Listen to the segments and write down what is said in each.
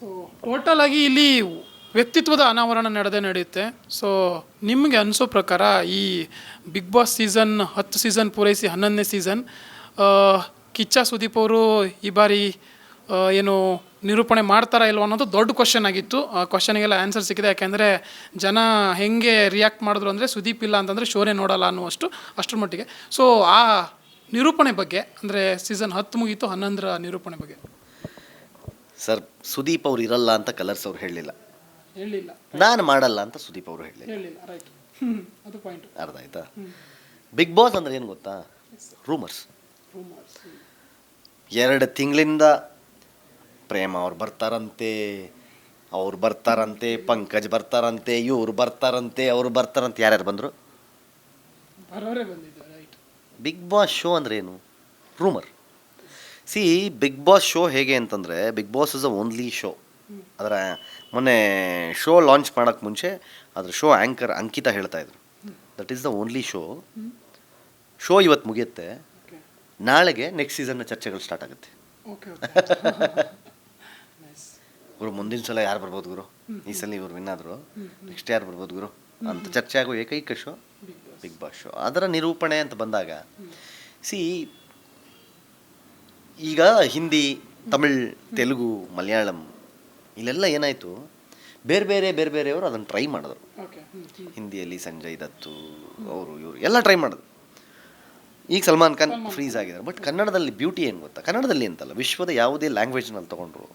So total ಆಗಿ ಇಲ್ಲಿ ವ್ಯಕ್ತಿತ್ವದ ಅನಾವರಣ ನಡೆಯುತ್ತೆ. ಸೊ ನಿಮಗೆ ಅನಿಸೋ ಪ್ರಕಾರ ಈ ಬಿಗ್ ಬಾಸ್ ಸೀಸನ್ 10 ಸೀಸನ್ ಪೂರೈಸಿ 11ನೇ ಸೀಸನ್ ಕಿಚ್ಚ ಸುದೀಪ್ ಅವರು ಈ ಬಾರಿ ಏನು ನಿರೂಪಣೆ ಮಾಡ್ತಾರಾ ಇಲ್ವೋ ಅನ್ನೋದು ದೊಡ್ಡ ಕ್ವಶನ್ ಆಗಿತ್ತು. ಆ ಕ್ವಶನಿಗೆಲ್ಲ ಆನ್ಸರ್ ಸಿಕ್ಕಿದೆ. ಯಾಕೆಂದರೆ ಜನ ಹೆಂಗೆ ರಿಯಾಕ್ಟ್ ಮಾಡಿದ್ರು ಅಂದರೆ ಸುದೀಪ್ ಇಲ್ಲ ಅಂತಂದರೆ ಶೋರೇ ನೋಡಲ್ಲ ಅನ್ನುವಷ್ಟು ಅಷ್ಟರ ಮಟ್ಟಿಗೆ. ಸೊ ಆ ನಿರೂಪಣೆ ಬಗ್ಗೆ ಅಂದರೆ ಸೀಸನ್ 10 ಮುಗೀತು, 11ರ ನಿರೂಪಣೆ ಬಗ್ಗೆ ಸರ್, ಸುದೀಪ್ ಅವ್ರು ಇರಲ್ಲ ಅಂತ ಕಲರ್ಸ್ ಅವ್ರು ಹೇಳಲಿಲ್ಲ, ಹೇಳಿಲ್ಲ. ನಾನು ಮಾಡಲ್ಲ ಅಂತ ಸುದೀಪ್ ಅವರು ಹೇಳಿಲ್ಲ, ರೈಟ್. ಅದು ಪಾಯಿಂಟ್. ಅರ್ಥ ಆಯ್ತಾ? ಬಿಗ್ ಬಾಸ್ ಅಂದ್ರೆ ಏನು ಗೊತ್ತಾ? ರೂಮರ್ಸ್. 2 ತಿಂಗಳಿಂದ ಪ್ರೇಮ ಅವ್ರು ಬರ್ತಾರಂತೆ, ಪಂಕಜ್ ಬರ್ತಾರಂತೆ, ಇವ್ರು ಬರ್ತಾರಂತೆ, ಅವ್ರು ಬರ್ತಾರಂತೆ. ಯಾರ್ಯಾರು ಬಂದರು? ಬಿಗ್ ಬಾಸ್ ಶೋ ಅಂದ್ರೆ ಏನು? Rumour. See, big boss show ಹೇಗೆ ಅಂತಂದರೆ, big boss is a only show. ಅದರ ಮೊನ್ನೆ ಶೋ ಲಾಂಚ್ ಮಾಡೋಕ್ಕೆ ಮುಂಚೆ ಅದ್ರ ಶೋ ಆ್ಯಂಕರ್ ಅಂಕಿತಾ ಹೇಳ್ತಾಯಿದ್ರು, that is the only show. Show ಇವತ್ತು ಮುಗಿಯುತ್ತೆ, ನಾಳೆಗೆ ನೆಕ್ಸ್ಟ್ ಸೀಸನ್ನ ಚರ್ಚೆಗಳು ಸ್ಟಾರ್ಟ್ ಆಗುತ್ತೆ. ಗುರು, ಮುಂದಿನ ಸಲ ಯಾರು ಬರ್ಬೋದು ಗುರು, ಈ ಸಲ ಇವ್ರು ವಿನ್ ಆದರು, ನೆಕ್ಸ್ಟ್ ಯಾರು ಬರ್ಬೋದು ಗುರು ಅಂತ ಚರ್ಚೆ ಆಗೋ ಏಕೈಕ ಶೋ ಬಿಗ್ ಬಾಸ್ ಶೋ. ಅದರ ನಿರೂಪಣೆ ಅಂತ ಬಂದಾಗ, ಸಿ, ಈಗ ಹಿಂದಿ, ತಮಿಳ್, ತೆಲುಗು, ಮಲಯಾಳಂ ಇಲ್ಲೆಲ್ಲ ಏನಾಯಿತು, ಬೇರೆ ಬೇರೆಯವರು ಅದನ್ನು ಟ್ರೈ ಮಾಡಿದ್ರು. ಹಿಂದಿಯಲ್ಲಿ ಸಂಜಯ್ ದತ್ತು ಅವರು ಇವರು ಎಲ್ಲ ಟ್ರೈ ಮಾಡಿದ್ರು. ಈಗ ಸಲ್ಮಾನ್ ಖಾನ್ ಫ್ರೀಸ್ ಆಗಿದ್ದಾರೆ. ಬಟ್ ಕನ್ನಡದಲ್ಲಿ ಬ್ಯೂಟಿ ಏನು ಗೊತ್ತಾ? ಕನ್ನಡದಲ್ಲಿ ಅಂತಲ್ಲ, ವಿಶ್ವದ ಯಾವುದೇ ಲ್ಯಾಂಗ್ವೇಜ್ನಲ್ಲಿ ತೊಗೊಂಡ್ರು,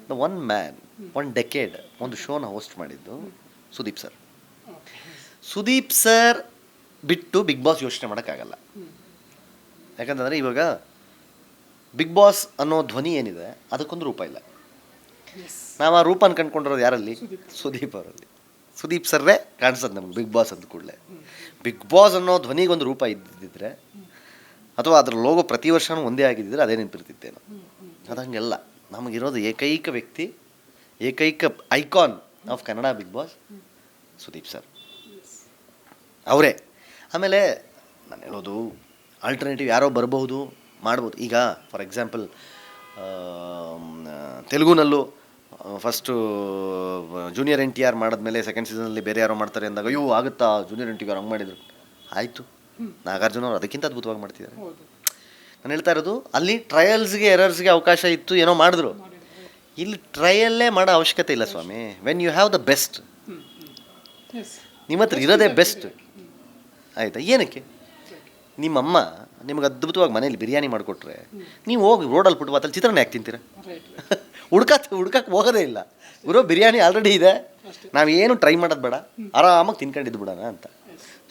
ದ ಒನ್ ಮ್ಯಾನ್, 1 ಡೆಕೇಡ್ ಒಂದು ಶೋನ ಹೋಸ್ಟ್ ಮಾಡಿದ್ದು ಸುದೀಪ್ ಸರ್. ಸುದೀಪ್ ಸರ್ ಬಿಟ್ಟು ಬಿಗ್ ಬಾಸ್ ಯೋಚನೆ ಮಾಡೋಕ್ಕಾಗಲ್ಲ. ಯಾಕಂತಂದರೆ ಇವಾಗ ಬಿಗ್ ಬಾಸ್ ಅನ್ನೋ ಧ್ವನಿ ಏನಿದೆ ಅದಕ್ಕೊಂದು ರೂಪ ಇಲ್ಲ. ನಾವು ಆ ರೂಪನ ಕಂಡುಕೊಂಡಿರೋದು ಯಾರಲ್ಲಿ? ಸುದೀಪ್ ಅವರಲ್ಲಿ. ಸುದೀಪ್ ಸರ್ರೇ ಕಾಣಿಸೋದು ನಮ್ಗೆ ಬಿಗ್ ಬಾಸ್ ಅಂದ ಕೂಡಲೇ. ಬಿಗ್ ಬಾಸ್ ಅನ್ನೋ ಧ್ವನಿಗೊಂದು ರೂಪ ಇದ್ದಿದ್ದರೆ, ಅಥವಾ ಅದರ ಲೋಗೋ ಪ್ರತಿ ವರ್ಷವೂ ಒಂದೇ ಆಗಿದ್ದರೆ ಅದೇ ನೆನಪಿರ್ತಿತ್ತೇನೋ. ಅದಂಗೆಲ್ಲ ನಮಗಿರೋದು ಏಕೈಕ ವ್ಯಕ್ತಿ, ಏಕೈಕ icon of Kannada big boss Sudeep sir ಅವರೇ. ಆಮೇಲೆ ನಾನು ಹೇಳೋದು, ಆಲ್ಟರ್ನೇಟಿವ್ ಯಾರೋ ಬರ್ಬೋದು, ಮಾಡ್ಬೋದು. ಈಗ ಫಾರ್ ಎಕ್ಸಾಂಪಲ್ ತೆಲುಗುನಲ್ಲೂ ಫಸ್ಟು ಜೂನಿಯರ್ NTR ಮಾಡಿದ್ಮೇಲೆ ಸೆಕೆಂಡ್ ಸೀಸನಲ್ಲಿ ಬೇರೆ ಯಾರೋ ಮಾಡ್ತಾರೆ ಅಂದಾಗ, ಅಯ್ಯೋ ಆಗುತ್ತಾ, ಜೂನಿಯರ್ NTR ಹಂಗೆ ಮಾಡಿದರು, ಆಯಿತು. ನಾಗಾರ್ಜುನ ಅವ್ರು ಅದಕ್ಕಿಂತ ಅದ್ಭುತವಾಗಿ ಮಾಡ್ತಿದ್ದಾರೆ. ನಾನು ಹೇಳ್ತಾ ಇರೋದು, ಅಲ್ಲಿ ಟ್ರಯಲ್ಸ್ಗೆ ಎರರ್ಸ್ಗೆ ಅವಕಾಶ ಇತ್ತು, ಏನೋ ಮಾಡಿದ್ರು. ಇಲ್ಲಿ ಟ್ರಯಲ್ಲೇ ಮಾಡೋ ಅವಶ್ಯಕತೆ ಇಲ್ಲ ಸ್ವಾಮಿ. When you have the best, ನಿಮ್ಮ ಹತ್ರ ಇರೋದೇ ಬೆಸ್ಟ್, ಆಯಿತಾ? ಏನಕ್ಕೆ ನಿಮ್ಮಮ್ಮ ನಿಮಗೆ ಅದ್ಭುತವಾಗಿ ಮನೇಲಿ ಬಿರಿಯಾನಿ ಮಾಡಿಕೊಟ್ರೆ ನೀವು ಹೋಗಿ ರೋಡಲ್ಲಿ ಫುಟ್ಪಾತಲ್ಲಿ ಚಿತ್ರಾನ್ನ ಯಾಕೆ ತಿಂತೀರ? ಹುಡ್ಕಕ್ಕೆ ಹೋಗೋದೇ ಇಲ್ಲ. ಗುರು, ಬಿರಿಯಾನಿ ಆಲ್ರೆಡಿ ಇದೆ, ನಾವೇನು ಟ್ರೈ ಮಾಡೋದು ಬೇಡ, ಆರಾಮಾಗಿ ತಿನ್ಕೊಂಡಿದ್ದು ಬಿಡೋಣ ಅಂತ.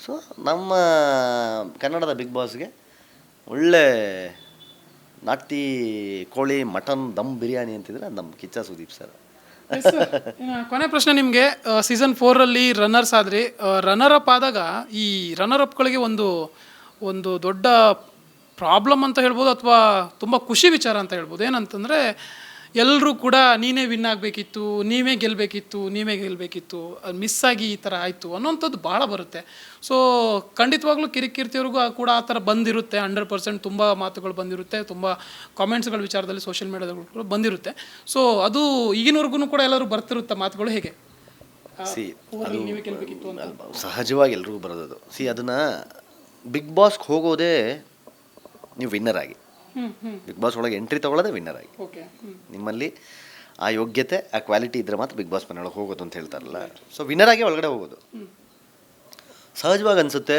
ಸೊ ನಮ್ಮ ಕನ್ನಡದ ಬಿಗ್ ಬಾಸ್ಗೆ ಒಳ್ಳೆ ನಾಟಿ ಕೋಳಿ ಮಟನ್ ದಮ್ ಬಿರಿಯಾನಿ ಅಂತಿದ್ರೆ ನಮ್ಮ ಕಿಚ್ಚ ಸುದೀಪ್ ಸರ್. ಕೊನೆ ಪ್ರಶ್ನೆ ನಿಮಗೆ, ಸೀಸನ್ 4ರಲ್ಲಿ ರನ್ನರ್ಸ್ ಆದರೆ, ರನ್ನರ್ ಅಪ್ ಆದಾಗ ಈ ರನ್ನರ್ ಅಪ್ಗಳಿಗೆ ಒಂದು ದೊಡ್ಡ ಪ್ರಾಬ್ಲಮ್ ಅಂತ ಹೇಳ್ಬೋದು, ಅಥವಾ ತುಂಬ ಖುಷಿ ವಿಚಾರ ಅಂತ ಹೇಳ್ಬೋದು. ಏನಂತಂದರೆ, ಎಲ್ಲರೂ ಕೂಡ ನೀನೇ ವಿನ್ ಆಗಬೇಕಿತ್ತು, ನೀವೇ ಗೆಲ್ಲಬೇಕಿತ್ತು, ಅದು ಮಿಸ್ ಆಗಿ ಈ ಥರ ಆಯಿತು ಅನ್ನೋಂಥದ್ದು ಭಾಳ ಬರುತ್ತೆ. ಸೊ ಖಂಡಿತವಾಗ್ಲೂ ಕಿರಿಕೀರ್ತಿಯವ್ರಿಗೂ ಕೂಡ ಆ ಥರ ಬಂದಿರುತ್ತೆ. 100% ತುಂಬ ಮಾತುಗಳು ಬಂದಿರುತ್ತೆ, ತುಂಬ ಕಾಮೆಂಟ್ಸ್ಗಳ ವಿಚಾರದಲ್ಲಿ ಸೋಷಿಯಲ್ ಮೀಡಿಯಾದಲ್ಲೂ ಬಂದಿರುತ್ತೆ. ಸೊ ಅದು ಈಗಿನವರೆಗೂ ಕೂಡ ಎಲ್ಲರೂ ಬರ್ತಿರುತ್ತೆ ಮಾತುಗಳು. ಹೇಗೆ ನೀವೇ ಗೆಲ್ಲಬೇಕಿತ್ತು ಅಂತ ಸಹಜವಾಗಿ ಎಲ್ರಿಗೂ ಬರೋದು. ಅದನ್ನು ಬಿಗ್ ಬಾಸ್ಗೆ ಹೋಗೋದೇ ನೀವು ವಿನ್ನರ್ ಆಗಿ, ಬಿಗ್ ಬಾಸ್ ಒಳಗೆ ಎಂಟ್ರಿ ತೊಗೊಳ್ಳೋದೇ ವಿನ್ನರ್ ಆಗಿ. ನಿಮ್ಮಲ್ಲಿ ಆ ಯೋಗ್ಯತೆ, ಆ ಕ್ವಾಲಿಟಿ ಇದ್ದರೆ ಮಾತ್ರ ಬಿಗ್ ಬಾಸ್ ಮನೆಯೊಳಗೆ ಹೋಗೋದು ಅಂತ ಹೇಳ್ತಾರಲ್ಲ. ಸೊ ವಿನ್ನರ್ ಆಗಿ ಒಳಗಡೆ ಹೋಗೋದು ಸಹಜವಾಗಿ ಅನಿಸುತ್ತೆ.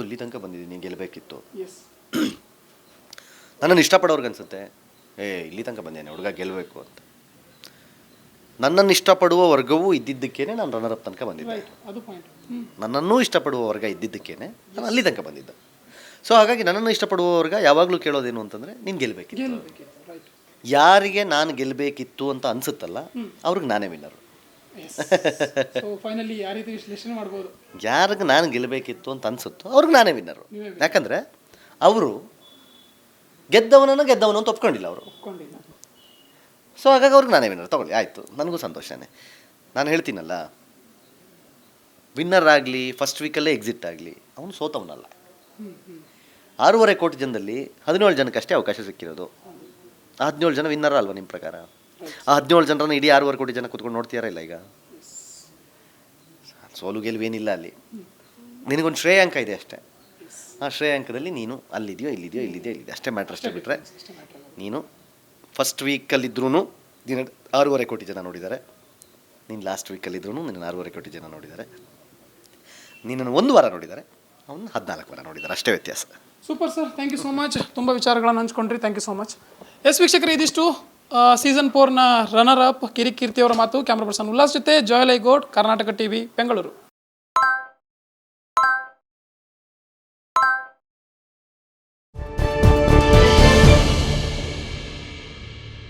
ಇಲ್ಲಿ ತನಕ ಬಂದಿದ್ದೀನಿ, ಗೆಲ್ಲಬೇಕಿತ್ತು. ನನ್ನನ್ನು ಇಷ್ಟಪಡೋರ್ಗೆ ಅನಿಸುತ್ತೆ, ಇಲ್ಲಿ ತನಕ ಬಂದೇನೆ, ಹುಡುಗ ಗೆಲ್ಲಬೇಕು ಅಂತ. ನನ್ನನ್ನು ಇಷ್ಟಪಡುವ ವರ್ಗವೂ ಇದ್ದಿದ್ದಕ್ಕೇನೆ ನಾನು ರನ್ನರ್ ಅಪ್ ತನಕ ಬಂದಿದ್ದೆ. ನನ್ನನ್ನೂ ಇಷ್ಟಪಡುವ ವರ್ಗ ಇದ್ದಿದ್ದಕ್ಕೇನೆ ನಾನು ಅಲ್ಲಿ ತನಕ ಬಂದಿದ್ದೆ. ಸೊ ಹಾಗಾಗಿ ನನ್ನನ್ನು ಇಷ್ಟಪಡುವ ವರ್ಗ ಯಾವಾಗಲೂ ಕೇಳೋದೇನು ಅಂತಂದರೆ, ನೀನು ಗೆಲ್ಲಬೇಕಿತ್ತು. ಯಾರಿಗೆ ನಾನು ಗೆಲ್ಲಬೇಕಿತ್ತು ಅಂತ ಅನಿಸುತ್ತಲ್ಲ, ಅವ್ರಿಗೆ ನಾನೇ ವಿನ್ನರು. ಯಾರಿಗೆ ನಾನು ಗೆಲ್ಲಬೇಕಿತ್ತು ಅಂತ ಅನಿಸುತ್ತೋ ಅವ್ರಿಗೆ ನಾನೇ ವಿನ್ನರು. ಯಾಕಂದರೆ ಅವರು ಗೆದ್ದವನು ಅಂತ ಒಪ್ಕೊಂಡಿಲ್ಲ ಅವರು. ಸೊ ಹಾಗಾಗಿ ಅವ್ರಿಗೆ ನಾನೇ ವಿನ್ನರ್. ತಗೊಳ್ಳಿ, ಆಯಿತು, ನನಗೂ ಸಂತೋಷನೇ. ನಾನು ಹೇಳ್ತೀನಲ್ಲ, ವಿನ್ನರ್ ಆಗಲಿ, ಫಸ್ಟ್ ವೀಕಲ್ಲೇ ಎಕ್ಸಿಟ್ ಆಗಲಿ, ಅವನು ಸೋತವನಲ್ಲ. 6.5 ಕೋಟಿ ಜನದಲ್ಲಿ 17 ಜನಕ್ಕಷ್ಟೇ ಅವಕಾಶ ಸಿಕ್ಕಿರೋದು. 17 ಜನ ವಿನ್ನರ್ ಅಲ್ವಾ ನಿಮ್ಮ ಪ್ರಕಾರ? ಆ 17 ಜನರನ್ನ ಇಡೀ 6.5 ಕೋಟಿ ಜನ ಕೂತ್ಕೊಂಡು ನೋಡ್ತೀಯಾರ ಇಲ್ಲ ಈಗ? ಸೋಲು ಗೆಲುವೇನಿಲ್ಲ ಅಲ್ಲಿ. ನಿನಗೊಂದು ಶ್ರೇಯಾಂಕ ಇದೆ ಅಷ್ಟೇ. ಆ ಶ್ರೇಯಾಂಕದಲ್ಲಿ ನೀನು ಅಲ್ಲಿದೆಯೋ ಇಲ್ಲಿದೆಯೋ ಅಷ್ಟೇ ಮ್ಯಾಟ್ರ್. ಅಷ್ಟೇ ಬಿಟ್ಟರೆ ನೀನು ಫಸ್ಟ್ ವೀಕಲ್ಲಿದ್ರೂ ದಿನ 6.5 ಕೋಟಿ ಜನ ನೋಡಿದ್ದಾರೆ. ನೀನು ಲಾಸ್ಟ್ ವೀಕಲ್ಲಿದ್ರೂ ನಿನ್ನ 6.5 ಕೋಟಿ ಜನ ನೋಡಿದ್ದಾರೆ. ನಿನ್ನನ್ನು 1 ವಾರ ನೋಡಿದ್ದಾರೆ, ಅವನು 14 ವಾರ ನೋಡಿದ್ದಾರೆ. ಅಷ್ಟೇ ವ್ಯತ್ಯಾಸ. Super sir, thank you so much. ತುಂಬ ವಿಚಾರಗಳನ್ನು ಹಂಚ್ಕೊಂಡ್ರಿ, ಥ್ಯಾಂಕ್ ಯು ಸೋ ಮಚ್. ವೀಕ್ಷಕರೇ, ಇದಿಷ್ಟು ಸೀಸನ್ 4ನ ರನ್ನರ್ ಅಪ್ ಕಿರಿಕೀರ್ತಿ ಅವರ ಮಾತು. ಕ್ಯಾಮ್ರಾ ಪರ್ಸನ್ ಉಲ್ಲಾಸ್ ಜೊತೆ ಜೋಯಲೈ ಗೌಡ್, ಕರ್ನಾಟಕ ಟಿವಿ, ಬೆಂಗಳೂರು.